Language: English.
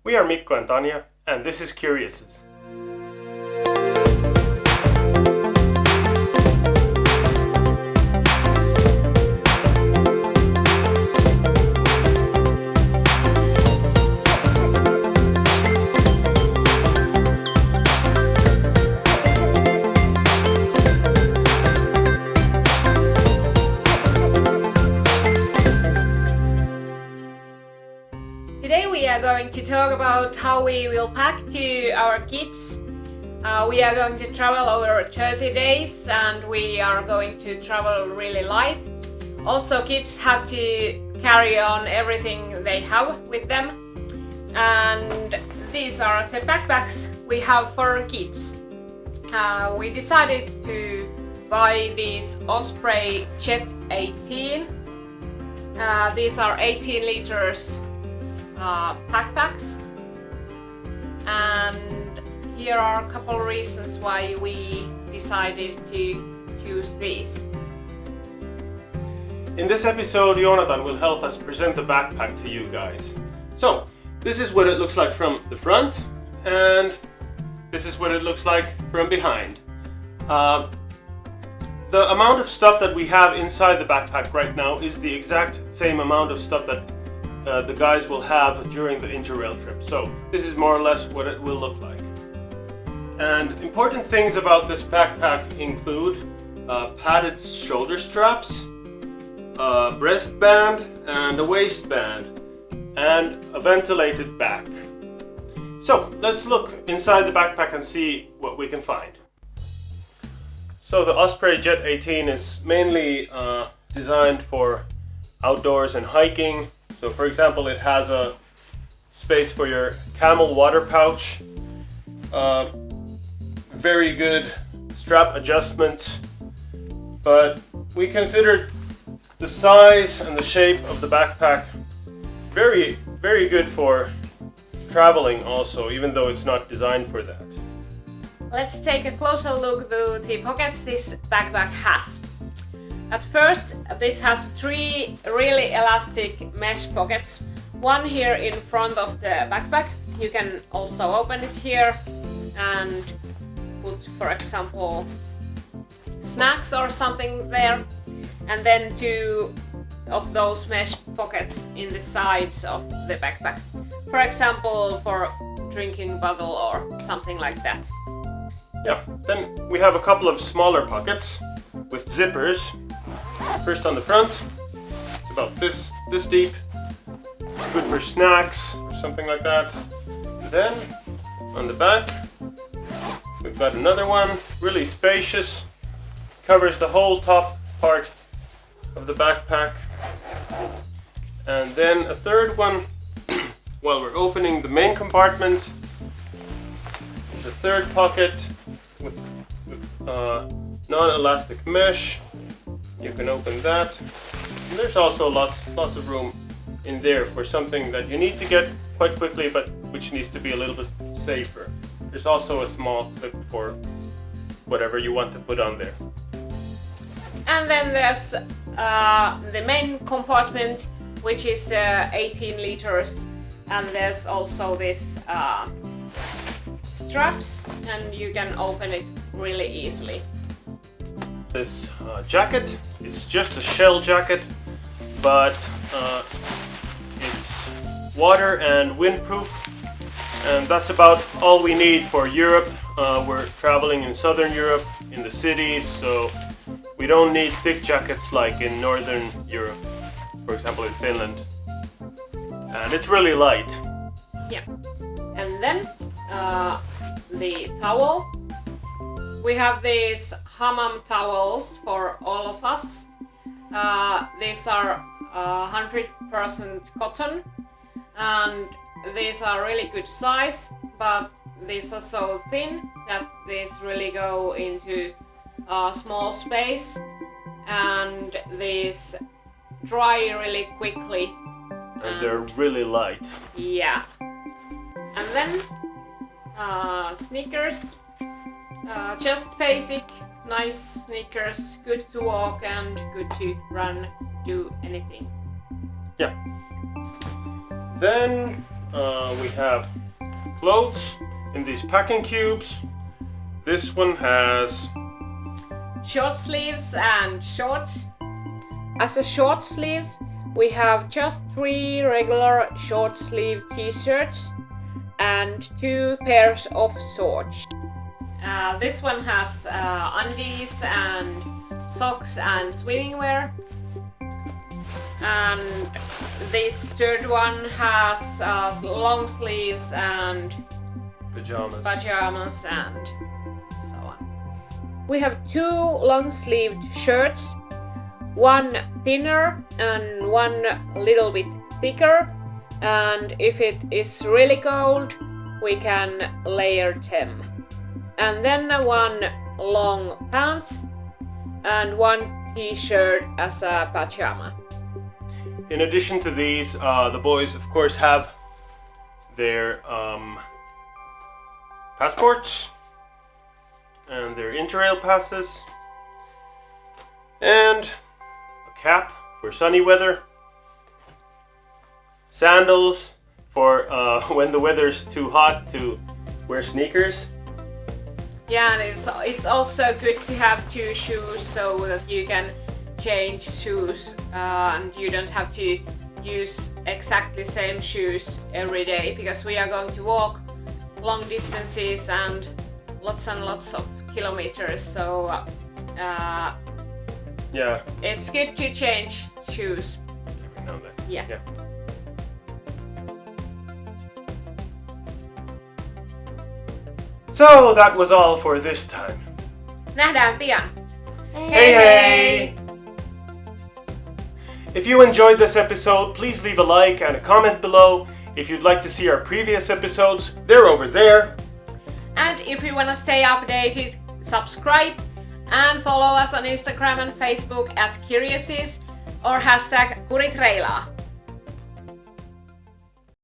We are Mikko and Tanja, and this is Kuriouses. Today we are going to talk about how we will pack to our kids. We are going to travel over 30 days and we are going to travel really light. Also, kids have to carry on everything they have with them. And these are the backpacks we have for kids. We decided to buy these Osprey Jet 18. These are 18 liters backpacks, and here are a couple reasons why we decided to choose these. In this episode, Jonathan will help us present the backpack to you guys. So, this is what it looks like from the front, and this is what it looks like from behind. The amount of stuff that we have inside the backpack right now is the exact same amount of stuff that the guys will have during the Interrail trip. So this is more or less what it will look like. And important things about this backpack include padded shoulder straps, a breast band and a waistband, and a ventilated back. So let's look inside the backpack and see what we can find. So the Osprey Jet 18 is mainly designed for outdoors and hiking. So for example, it has a space for your camel water pouch, very good strap adjustments, but we considered the size and the shape of the backpack very, very good for traveling also, even though it's not designed for that. Let's take a closer look at the pockets this backpack has. At first, this has 3 really elastic mesh pockets. One here in front of the backpack. You can also open it here and put, for example, snacks or something there. And then 2 of those mesh pockets in the sides of the backpack. For example, for drinking bottle or something like that. Yeah, then we have a couple of smaller pockets with zippers. First on the front, it's about this deep, good for snacks or something like that. And then on the back, we've got another one, really spacious, covers the whole top part of the backpack. And then a third one, while we're opening the main compartment, there's a third pocket with non-elastic mesh. You can open that. And there's also lots of room in there for something that you need to get quite quickly, but which needs to be a little bit safer. There's also a small clip for whatever you want to put on there. And then there's the main compartment, which is 18 liters, and there's also this straps, and you can open it really easily. This jacket, it's just a shell jacket, but it's water and windproof, and that's about all we need for Europe. We're traveling in Southern Europe, in the cities, so we don't need thick jackets like in Northern Europe, for example in Finland. And it's really light. Yeah. And then the towel. We have these hammam towels for all of us. These are 100% cotton, and these are really good size, but these are so thin that these really go into a small space, and these dry really quickly. And they're really light. Yeah. And then sneakers. Just basic, nice sneakers, good to walk and good to run, do anything. Yeah. Then we have clothes in these packing cubes. This one has short sleeves and shorts. As a short sleeves, we have just 3 regular short sleeve t-shirts and 2 pairs of shorts. This one has undies and socks and swimming wear. And this third one has long sleeves and pajamas and so on. We have 2 long-sleeved shirts, one thinner and one a little bit thicker, and if it is really cold we can layer them. And then one long pants and one t-shirt as a pajama. In addition to these, the boys of course have their passports and their Interrail passes and a cap for sunny weather, sandals for when the weather's too hot to wear sneakers. Yeah, and it's also good to have 2 shoes so that you can change shoes and you don't have to use exactly same shoes every day, because we are going to walk long distances and lots of kilometers, so yeah, it's good to change shoes every now and then. Yeah. So that was all for this time. Nähdään pian. Hey hey! If you enjoyed this episode, please leave a like and a comment below. If you'd like to see our previous episodes, they're over there. And if you want to stay updated, subscribe and follow us on Instagram and Facebook at Kuriouses or hashtag kuritreilaa.